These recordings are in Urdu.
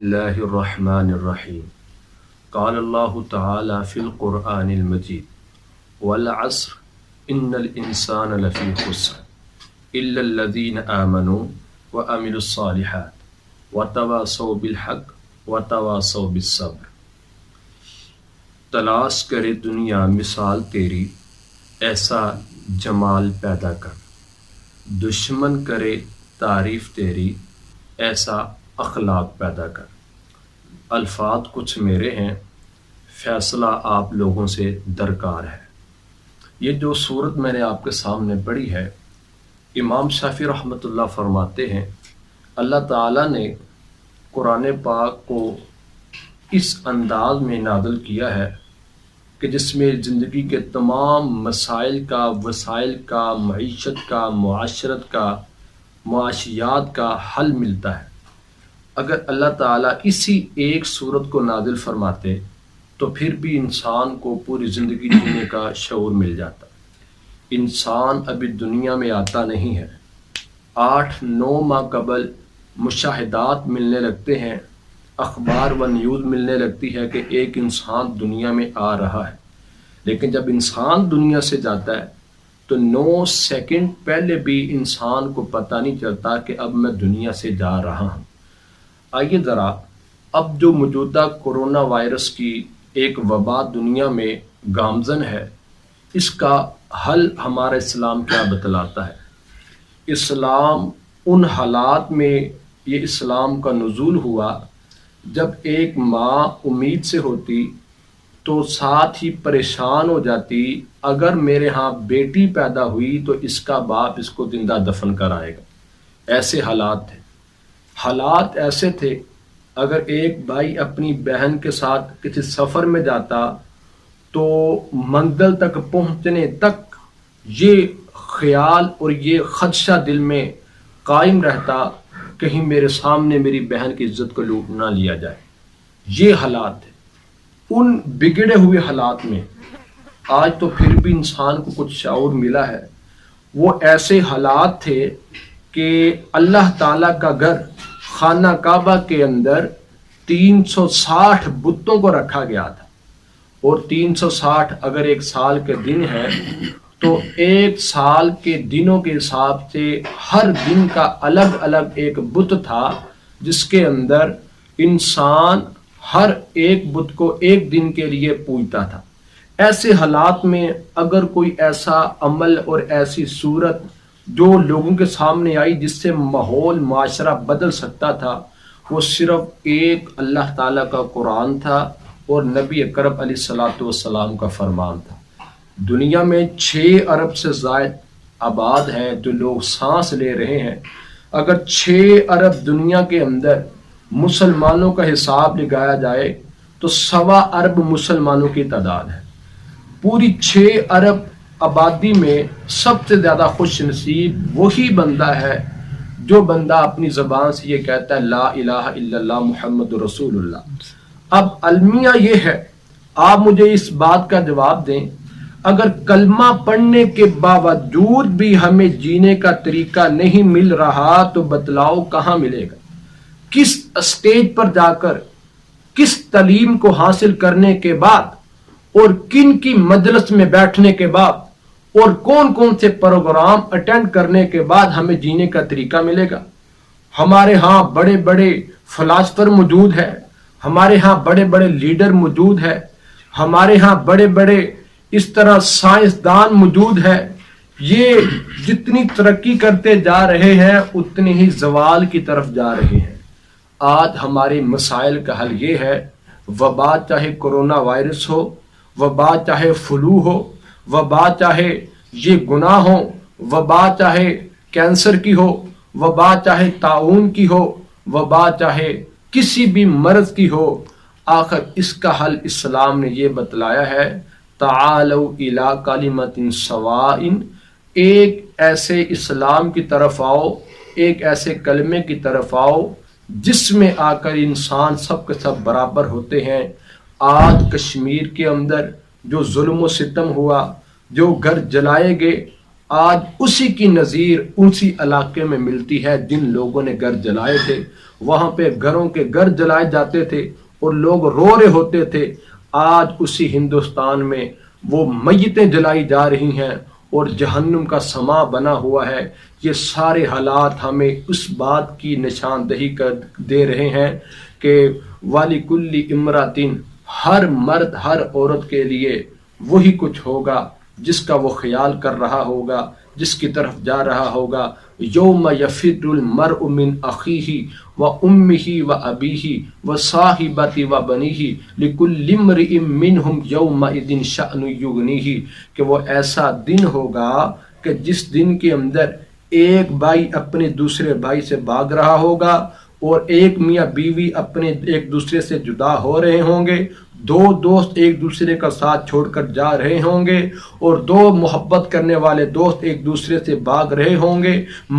اللہ الرحمن الرحیم قال اللہ تعالی فی القرآن المجید والعصر ان الانسان لفی خسر الا الذین آمنوا وعملوا الصالحات وتواصوا بالحق وتواصوا بالصبر۔ تلاش کرے دنیا مثال تیری، ایسا جمال پیدا کر، دشمن کرے تعریف تیری، ایسا اخلاق پیدا کر۔ الفاظ کچھ میرے ہیں، فیصلہ آپ لوگوں سے درکار ہے۔ یہ جو صورت میں نے آپ کے سامنے پڑھی ہے، امام شافعی رحمۃ اللہ فرماتے ہیں اللہ تعالیٰ نے قرآن پاک کو اس انداز میں نازل کیا ہے کہ جس میں زندگی کے تمام مسائل کا، وسائل کا، معیشت کا، معاشرت کا، معاشیات کا حل ملتا ہے۔ اگر اللہ تعالیٰ اسی ایک صورت کو نازل فرماتے تو پھر بھی انسان کو پوری زندگی جینے کا شعور مل جاتا۔ انسان ابھی دنیا میں آتا نہیں ہے، 8-9 ماہ قبل مشاہدات ملنے لگتے ہیں، اخبار و نیوز ملنے لگتی ہے کہ ایک انسان دنیا میں آ رہا ہے، لیکن جب انسان دنیا سے جاتا ہے تو 9 سیکنڈ پہلے بھی انسان کو پتہ نہیں چلتا کہ اب میں دنیا سے جا رہا ہوں۔ آئیے ذرا اب جو موجودہ کورونا وائرس کی ایک وبا دنیا میں گامزن ہے، اس کا حل ہمارا اسلام کیا بتلاتا ہے۔ اسلام ان حالات میں یہ اسلام کا نزول ہوا جب ایک ماں امید سے ہوتی تو ساتھ ہی پریشان ہو جاتی، اگر میرے ہاں بیٹی پیدا ہوئی تو اس کا باپ اس کو زندہ دفن کرائے گا۔ ایسے حالات تھے، حالات ایسے تھے اگر ایک بھائی اپنی بہن کے ساتھ کسی سفر میں جاتا تو منزل تک پہنچنے تک یہ خیال اور یہ خدشہ دل میں قائم رہتا کہیں میرے سامنے میری بہن کی عزت کو لوٹ نہ لیا جائے۔ یہ حالات تھے۔ ان بگڑے ہوئے حالات میں آج تو پھر بھی انسان کو کچھ شعور ملا ہے۔ وہ ایسے حالات تھے کہ اللہ تعالیٰ کا گھر خانہ کعبہ کے اندر 360 بتوں کو رکھا گیا تھا، اور 360 اگر ایک سال کے دن ہے تو ایک سال کے دنوں کے حساب سے ہر دن کا الگ الگ ایک بت تھا، جس کے اندر انسان ہر ایک بت کو ایک دن کے لیے پوجتا تھا۔ ایسے حالات میں اگر کوئی ایسا عمل اور ایسی صورت جو لوگوں کے سامنے آئی جس سے ماحول معاشرہ بدل سکتا تھا، وہ صرف ایک اللہ تعالیٰ کا قرآن تھا اور نبی اکرم علیہ الصلوۃ والسلام کا فرمان تھا۔ دنیا میں 6 ارب سے زائد آباد ہیں جو لوگ سانس لے رہے ہیں۔ اگر 6 ارب دنیا کے اندر مسلمانوں کا حساب لگایا جائے تو 1.25 ارب مسلمانوں کی تعداد ہے۔ پوری 6 ارب آبادی میں سب سے زیادہ خوش نصیب وہی بندہ ہے جو بندہ اپنی زبان سے یہ کہتا ہے لا الہ الا اللہ محمد رسول اللہ۔ اب المیہ یہ ہے، آپ مجھے اس بات کا جواب دیں، اگر کلمہ پڑھنے کے باوجود بھی ہمیں جینے کا طریقہ نہیں مل رہا تو بتلاؤ کہاں ملے گا؟ کس اسٹیج پر جا کر، کس تعلیم کو حاصل کرنے کے بعد، اور کن کی مجلس میں بیٹھنے کے بعد، اور کون کون سے پروگرام اٹینڈ کرنے کے بعد ہمیں جینے کا طریقہ ملے گا؟ ہمارے ہاں بڑے بڑے فلاسفر موجود ہے، ہمارے ہاں بڑے بڑے لیڈر موجود ہے، ہمارے ہاں بڑے بڑے اس طرح سائنسدان موجود ہے۔ یہ جتنی ترقی کرتے جا رہے ہیں اتنی ہی زوال کی طرف جا رہے ہیں۔ آج ہمارے مسائل کا حل یہ ہے، وبا چاہے کرونا وائرس ہو، وبا چاہے فلو ہو، وبا چاہے یہ گناہ ہو، وبا چاہے کینسر کی ہو، وبا چاہے طاعون کی ہو، وبا چاہے کسی بھی مرض کی ہو، آخر اس کا حل اسلام نے یہ بتلایا ہے، تعالوا الی کلمۃ سواء، ایک ایسے اسلام کی طرف آؤ، ایک ایسے کلمے کی طرف آؤ جس میں آ کر انسان سب کے سب برابر ہوتے ہیں۔ آج کشمیر کے اندر جو ظلم و ستم ہوا، جو گھر جلائے گئے، آج اسی کی نظیر اسی علاقے میں ملتی ہے جن لوگوں نے گھر جلائے تھے، وہاں پہ گھروں کے گھر جلائے جاتے تھے اور لوگ رو رہے ہوتے تھے۔ آج اسی ہندوستان میں وہ میتیں جلائی جا رہی ہیں اور جہنم کا سما بنا ہوا ہے۔ یہ سارے حالات ہمیں اس بات کی نشاندہی کر دے رہے ہیں کہ وَلِكُلِّ امراتن، ہر مرد ہر عورت کے لیے وہی کچھ ہوگا جس کا وہ خیال کر رہا ہوگا، جس کی طرف جا رہا ہوگا۔ یوم یفر المرء من اخیہ و امہ و ابیہ و صاحبتہ و بنیہ لکل امرئ منہم یومئذ شأن یغنیہ، کہ وہ ایسا دن ہوگا کہ جس دن کے اندر ایک بھائی اپنے دوسرے بھائی سے بھاگ رہا ہوگا اور ایک میاں بیوی اپنے ایک دوسرے سے جدا ہو رہے ہوں گے، دو دوست ایک دوسرے کا ساتھ چھوڑ کر جا رہے ہوں گے اور دو محبت کرنے والے دوست ایک دوسرے سے بھاگ رہے ہوں گے۔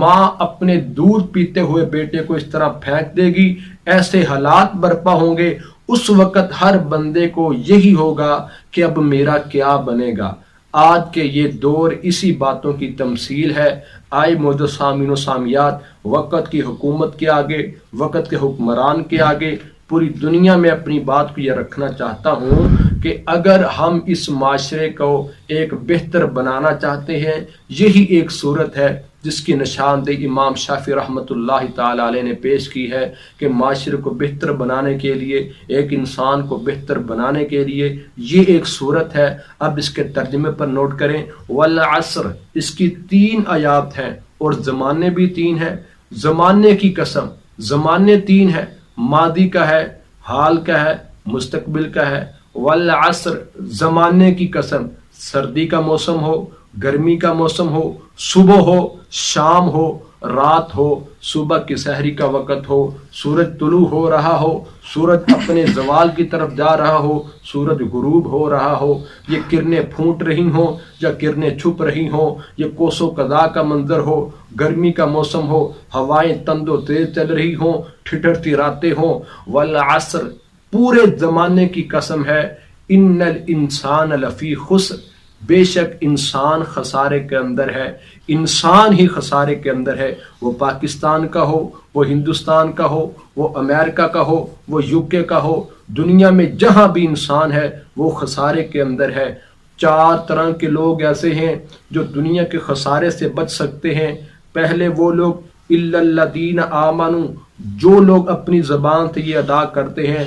ماں اپنے دودھ پیتے ہوئے بیٹے کو اس طرح پھینک دے گی۔ ایسے حالات برپا ہوں گے۔ اس وقت ہر بندے کو یہی ہوگا کہ اب میرا کیا بنے گا۔ آج کے یہ دور اسی باتوں کی تمثیل ہے۔ آئے معزز سامعین و سامعات، وقت کی حکومت کے آگے، وقت کے حکمران کے آگے، پوری دنیا میں اپنی بات کو یہ رکھنا چاہتا ہوں کہ اگر ہم اس معاشرے کو ایک بہتر بنانا چاہتے ہیں، یہی ایک صورت ہے جس کی نشاندہی امام شافعی رحمۃ اللہ تعالی علیہ نے پیش کی ہے کہ معاشرے کو بہتر بنانے کے لیے، ایک انسان کو بہتر بنانے کے لیے یہ ایک صورت ہے۔ اب اس کے ترجمے پر نوٹ کریں، والعصر، اس کی 3 آیات ہیں اور زمانے بھی 3 ہیں۔ زمانے کی قسم، زمانے 3 ہیں، ماضی کا ہے، حال کا ہے، مستقبل کا ہے۔ والعصر، زمانے کی قسم، سردی کا موسم ہو، گرمی کا موسم ہو، صبح ہو، شام ہو، رات ہو، صبح کی سحری کا وقت ہو، سورج طلوع ہو رہا ہو، سورج اپنے زوال کی طرف جا رہا ہو، سورج غروب ہو رہا ہو، یہ کرنیں پھوٹ رہی ہوں یا کرنیں چھپ رہی ہوں، یہ کوس و قزح کا منظر ہو، گرمی کا موسم ہو، ہوائیں تند و تیز چل رہی ہوں، ٹھٹھرتی راتیں ہوں۔ والعصر، پورے زمانے کی قسم ہے، ان الانسان لفی خسر، بے شک انسان خسارے کے اندر ہے، انسان ہی خسارے کے اندر ہے۔ وہ پاکستان کا ہو، وہ ہندوستان کا ہو، وہ امریکہ کا ہو، وہ UK کا ہو، دنیا میں جہاں بھی انسان ہے وہ خسارے کے اندر ہے۔ 4 طرح کے لوگ ایسے ہیں جو دنیا کے خسارے سے بچ سکتے ہیں۔ پہلے وہ لوگ الا الذین آمنوا، جو لوگ اپنی زبان سے یہ ادا کرتے ہیں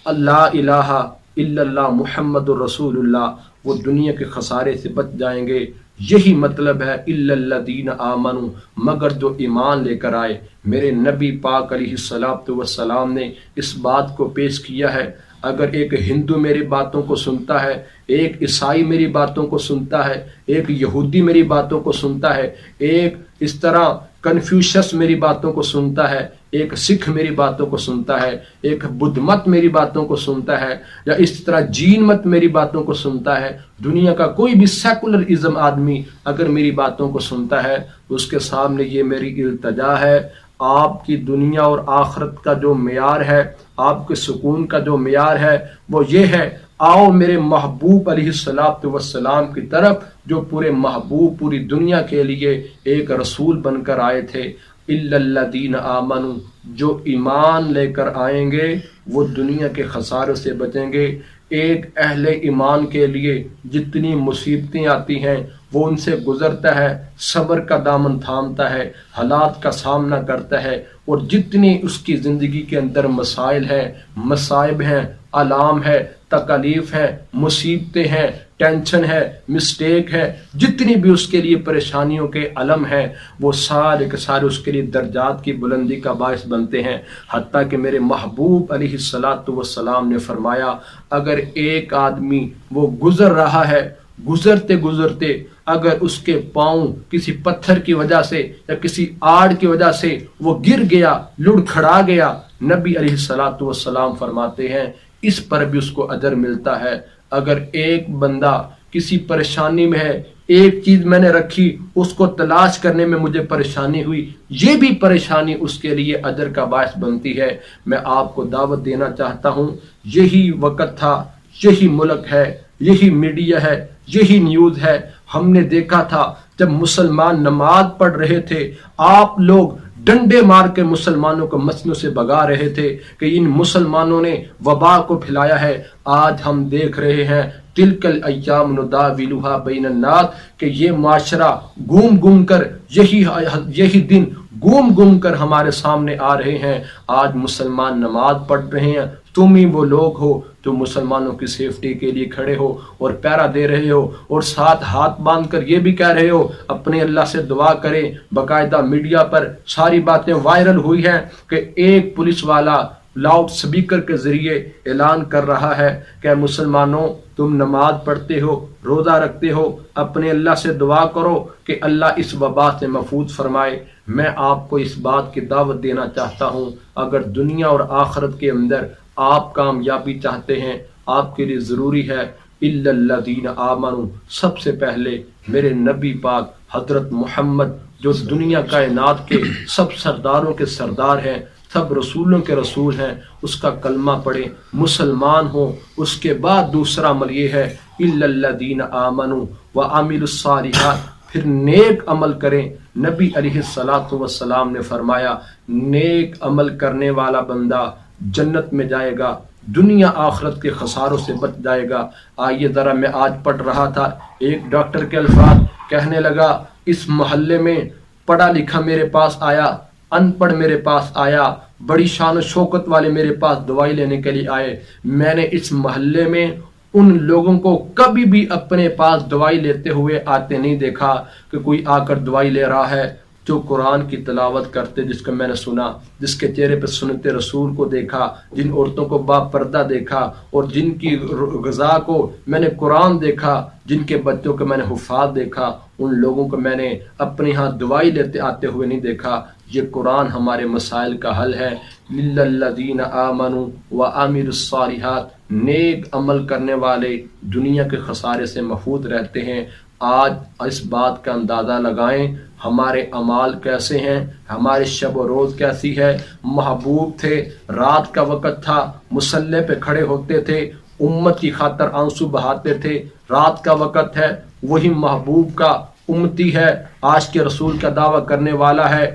لا الہ الا اللہ محمد الرسول اللہ، وہ دنیا کے خسارے سے بچ جائیں گے۔ یہی مطلب ہے الا الذین آمنوا، مگر جو ایمان لے کر آئے۔ میرے نبی پاک علیہ الصلوۃ والسلام نے اس بات کو پیش کیا ہے۔ اگر ایک ہندو میری باتوں کو سنتا ہے، ایک عیسائی میری باتوں کو سنتا ہے، ایک یہودی میری باتوں کو سنتا ہے، ایک اس طرح کنفیوشس میری باتوں کو سنتا ہے، ایک سکھ میری باتوں کو سنتا ہے، ایک بدھ مت میری باتوں کو سنتا ہے، یا اس طرح جین مت میری باتوں کو سنتا ہے، دنیا کا کوئی بھی سیکولرزم آدمی اگر میری باتوں کو سنتا ہے، اس کے سامنے یہ میری التجا ہے، آپ کی دنیا اور آخرت کا جو معیار ہے، آپ کے سکون کا جو معیار ہے وہ یہ ہے، آؤ میرے محبوب علیہ الصلوۃ والسلام کی طرف، جو پورے محبوب پوری دنیا کے لیے ایک رسول بن کر آئے تھے۔ الا الذین آمنوا، جو ایمان لے کر آئیں گے وہ دنیا کے خساروں سے بچیں گے۔ ایک اہل ایمان کے لیے جتنی مصیبتیں آتی ہیں وہ ان سے گزرتا ہے، صبر کا دامن تھامتا ہے، حالات کا سامنا کرتا ہے، اور جتنی اس کی زندگی کے اندر مسائل ہیں، مصائب ہیں، آلام ہے، تکالیف ہے، مصیبتیں ہیں، ٹینشن ہے، مسٹیک ہے، جتنی بھی اس کے لیے پریشانیوں کے علم ہیں، وہ سارے کے سارے اس کے لیے درجات کی بلندی کا باعث بنتے ہیں۔ حتیٰ کہ میرے محبوب علیہ الصلوۃ والسلام نے فرمایا، اگر ایک آدمی وہ گزر رہا ہے، گزرتے گزرتے اگر اس کے پاؤں کسی پتھر کی وجہ سے یا کسی آڑ کی وجہ سے وہ گر گیا، لڑکھڑا گیا، نبی علیہ الصلوۃ والسلام فرماتے ہیں اس پر بھی اس کو اجر ملتا ہے۔ اگر ایک بندہ کسی پریشانی میں ہے، ایک چیز میں نے رکھی، اس کو تلاش کرنے میں مجھے پریشانی ہوئی، یہ بھی پریشانی اس کے لیے اجر کا باعث بنتی ہے۔ میں آپ کو دعوت دینا چاہتا ہوں، یہی وقت تھا، یہی ملک ہے، یہی میڈیا ہے، یہی نیوز ہے۔ ہم نے دیکھا تھا جب مسلمان نماز پڑھ رہے تھے آپ لوگ ڈنڈے مار کے مسلمانوں کو مسجدوں سے بگا رہے تھے کہ ان مسلمانوں نے وبا کو پھیلایا ہے۔ آج ہم دیکھ رہے ہیں تلک الایام نداولها بین الناس کہ یہ معاشرہ گھوم گھوم کر یہی دن گھوم گھوم کر ہمارے سامنے آ رہے ہیں۔ آج مسلمان نماز پڑھ رہے ہیں، تم ہی وہ لوگ ہو جو مسلمانوں کی سیفٹی کے لیے کھڑے ہو اور پیرا دے رہے ہو، اور ساتھ ہاتھ باندھ کر یہ بھی کہہ رہے ہو اپنے اللہ سے دعا کریں۔ باقاعدہ میڈیا پر ساری باتیں وائرل ہوئی ہیں کہ ایک پولیس والا لاؤڈ سپیکر کے ذریعے اعلان کر رہا ہے کہ مسلمانوں تم نماز پڑھتے ہو، روزہ رکھتے ہو، اپنے اللہ سے دعا کرو کہ اللہ اس وبا سے محفوظ فرمائے۔ میں آپ کو اس بات کی دعوت دینا چاہتا ہوں، اگر دنیا اور آخرت کے اندر آپ کامیابی چاہتے ہیں، آپ کے لیے ضروری ہے الا الذین آمنوا، سب سے پہلے میرے نبی پاک حضرت محمد جو دنیا کائنات کے سب سرداروں کے سردار ہیں، سب رسولوں کے رسول ہیں، اس کا کلمہ پڑھیں، مسلمان ہوں۔ اس کے بعد دوسرا عمل یہ ہے الا الذین آمنوا وعملوا الصالحات، پھر نیک عمل کریں۔ نبی علیہ الصلاۃ والسلام نے فرمایا نیک عمل کرنے والا بندہ جنت میں جائے گا، دنیا آخرت کے خساروں سے بچ جائے گا۔ آئیے ذرا، میں آج پڑھ رہا تھا ایک ڈاکٹر کے الفاظ، کہنے لگا اس محلے میں پڑھا لکھا میرے پاس آیا، ان پڑھ میرے پاس آیا، بڑی شان و شوکت والے میرے پاس دوائی لینے کے لیے آئے، میں نے اس محلے میں ان لوگوں کو کبھی بھی اپنے پاس دوائی لیتے ہوئے آتے نہیں دیکھا کہ کوئی آ کر دوائی لے رہا ہے۔ جو قرآن کی تلاوت کرتے، جس کو میں نے سنا، جس کے چہرے پہ سنت رسول کو دیکھا، جن عورتوں کو با پردہ دیکھا، اور جن کی غذا کو میں نے قرآن دیکھا، جن کے بچوں کو میں نے حفاظ دیکھا، ان لوگوں کو میں نے اپنے ہاں دوائی لیتے آتے ہوئے نہیں دیکھا۔ یہ قرآن ہمارے مسائل کا حل ہے۔ للذین آمنوا وعملوا الصالحات، نیک عمل کرنے والے دنیا کے خسارے سے محفوظ رہتے ہیں۔ آج اس بات کا اندازہ لگائیں ہمارے اعمال کیسے ہیں، ہمارے شب و روز کیسی ہے۔ محبوب تھے، رات کا وقت تھا، مصلی پہ کھڑے ہوتے تھے، امت کی خاطر آنسو بہاتے تھے۔ رات کا وقت ہے، وہی محبوب کا امتی ہے، عاشق کے رسول کا دعویٰ کرنے والا ہے۔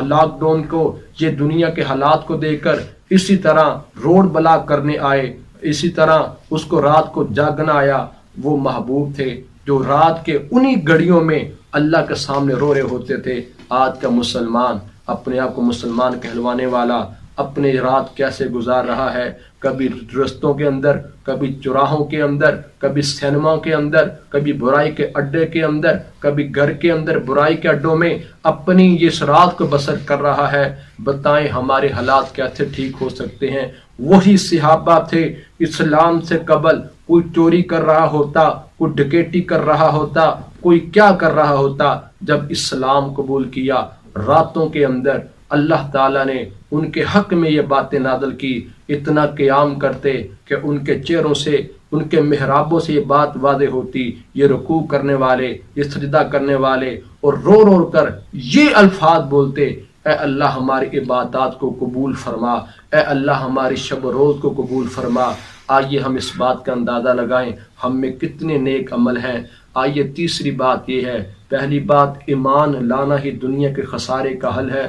لاک ڈاؤن کو، یہ دنیا کے حالات کو دیکھ کر اسی طرح روڈ بلاک کرنے آئے، اسی طرح اس کو رات کو جاگنا آیا۔ وہ محبوب تھے جو رات کے انہی گھڑیوں میں اللہ کے سامنے رو رہے ہوتے تھے۔ آج کا مسلمان، اپنے آپ کو مسلمان کہلوانے والا، اپنے رات کیسے گزار رہا ہے، کبھی رستوں کے اندر، کبھی چوراہوں کے اندر، کبھی سینما کے اندر، کبھی برائی کے اڈے کے اندر، کبھی گھر کے اندر برائی کے اڈوں میں اپنی اس رات کو بسر کر رہا ہے۔ بتائیں ہمارے حالات کیسے ٹھیک ہو سکتے ہیں؟ وہی صحابہ تھے، اسلام سے قبل کوئی چوری کر رہا ہوتا، کوئی ڈکیٹی کر رہا ہوتا، کوئی کیا کر رہا ہوتا، جب اسلام قبول کیا، راتوں کے اندر اللہ تعالیٰ نے ان کے حق میں یہ باتیں نازل کی، اتنا قیام کرتے کہ ان کے چہروں سے، ان کے محرابوں سے یہ بات واضح ہوتی، یہ رکوع کرنے والے، یہ سجدہ کرنے والے، اور رو رو کر یہ الفاظ بولتے، اے اللہ ہماری عبادات کو قبول فرما، اے اللہ ہماری شب و روز کو قبول فرما۔ آئیے ہم اس بات کا اندازہ لگائیں ہم میں کتنے نیک عمل ہیں۔ آئیے تیسری بات یہ ہے، پہلی بات ایمان لانا ہی دنیا کے خسارے کا حل ہے،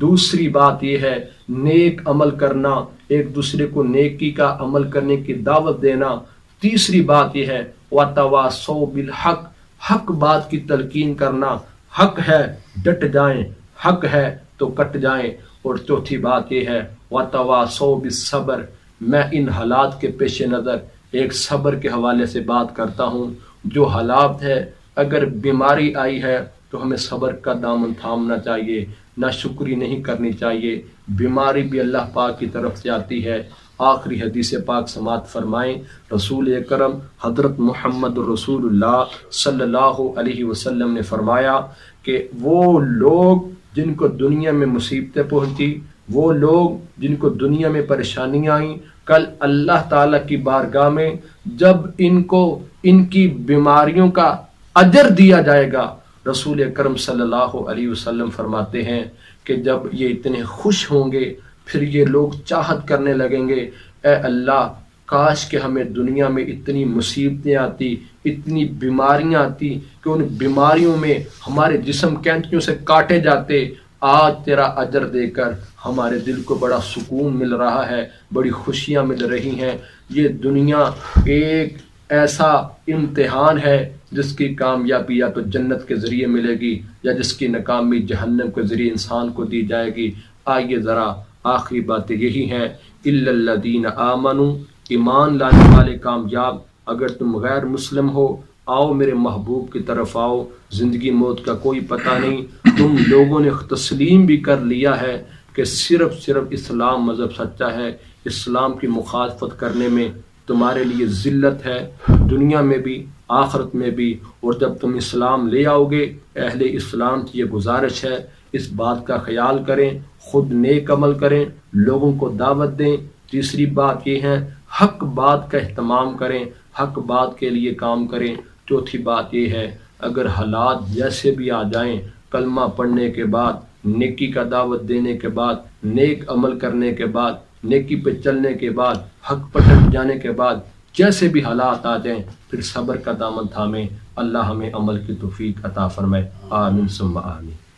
دوسری بات یہ ہے نیک عمل کرنا، ایک دوسرے کو نیکی کا عمل کرنے کی دعوت دینا، تیسری بات یہ ہے وَتَوَاصَوْا بِالْحَقِّ، حق بات کی تلقین کرنا، حق ہے ڈٹ جائیں، حق ہے تو کٹ جائیں، اور چوتھی بات یہ ہے وَتَوَاصَوْا بِالصَّبْرِ۔ میں ان حالات کے پیش نظر ایک صبر کے حوالے سے بات کرتا ہوں۔ جو حالات ہے، اگر بیماری آئی ہے تو ہمیں صبر کا دامن تھامنا چاہیے، ناشکری نہیں کرنی چاہیے۔ بیماری بھی اللہ پاک کی طرف سے آتی ہے۔ آخری حدیث پاک سماعت فرمائیں، رسول اکرم حضرت محمد رسول اللہ صلی اللہ علیہ وسلم نے فرمایا کہ وہ لوگ جن کو دنیا میں مصیبتیں پہنچی، وہ لوگ جن کو دنیا میں پریشانیاں آئیں، کل اللہ تعالیٰ کی بارگاہ میں جب ان کو ان کی بیماریوں کا اجر دیا جائے گا، رسول اکرم صلی اللہ علیہ وسلم فرماتے ہیں کہ جب یہ اتنے خوش ہوں گے، پھر یہ لوگ چاہت کرنے لگیں گے، اے اللہ کاش کہ ہمیں دنیا میں اتنی مصیبتیں آتی، اتنی بیماریاں آتی کہ ان بیماریوں میں ہمارے جسم کینچیوں سے کاٹے جاتے۔ آج تیرا اجر دے کر ہمارے دل کو بڑا سکون مل رہا ہے، بڑی خوشیاں مل رہی ہیں۔ یہ دنیا ایک ایسا امتحان ہے جس کی کامیابی یا تو جنت کے ذریعے ملے گی یا جس کی ناکامی جہنم کے ذریعے انسان کو دی جائے گی۔ آئیے ذرا آخری باتیں یہی ہیں، الا الذین آمنوا، ایمان لانے والے کامیاب۔ اگر تم غیر مسلم ہو، آؤ میرے محبوب کی طرف آؤ، زندگی موت کا کوئی پتہ نہیں۔ تم لوگوں نے تسلیم بھی کر لیا ہے کہ صرف اسلام مذہب سچا ہے، اسلام کی مخالفت کرنے میں تمہارے لیے ذلت ہے، دنیا میں بھی آخرت میں بھی۔ اور جب تم اسلام لے آؤ گے، اہل اسلام کی یہ گزارش ہے، اس بات کا خیال کریں، خود نیک عمل کریں، لوگوں کو دعوت دیں۔ تیسری بات یہ ہے، حق بات کا اہتمام کریں، حق بات کے لیے کام کریں۔ چوتھی بات یہ ہے، اگر حالات جیسے بھی آ جائیں، کلمہ پڑھنے کے بعد، نیکی کا دعوت دینے کے بعد، نیک عمل کرنے کے بعد، نیکی پہ چلنے کے بعد، حق پر ڈٹ جانے کے بعد، جیسے بھی حالات آ جائیں، پھر صبر کا دامن تھامیں۔ اللہ ہمیں عمل کی توفیق عطا فرمائے، آمین ثم آمین۔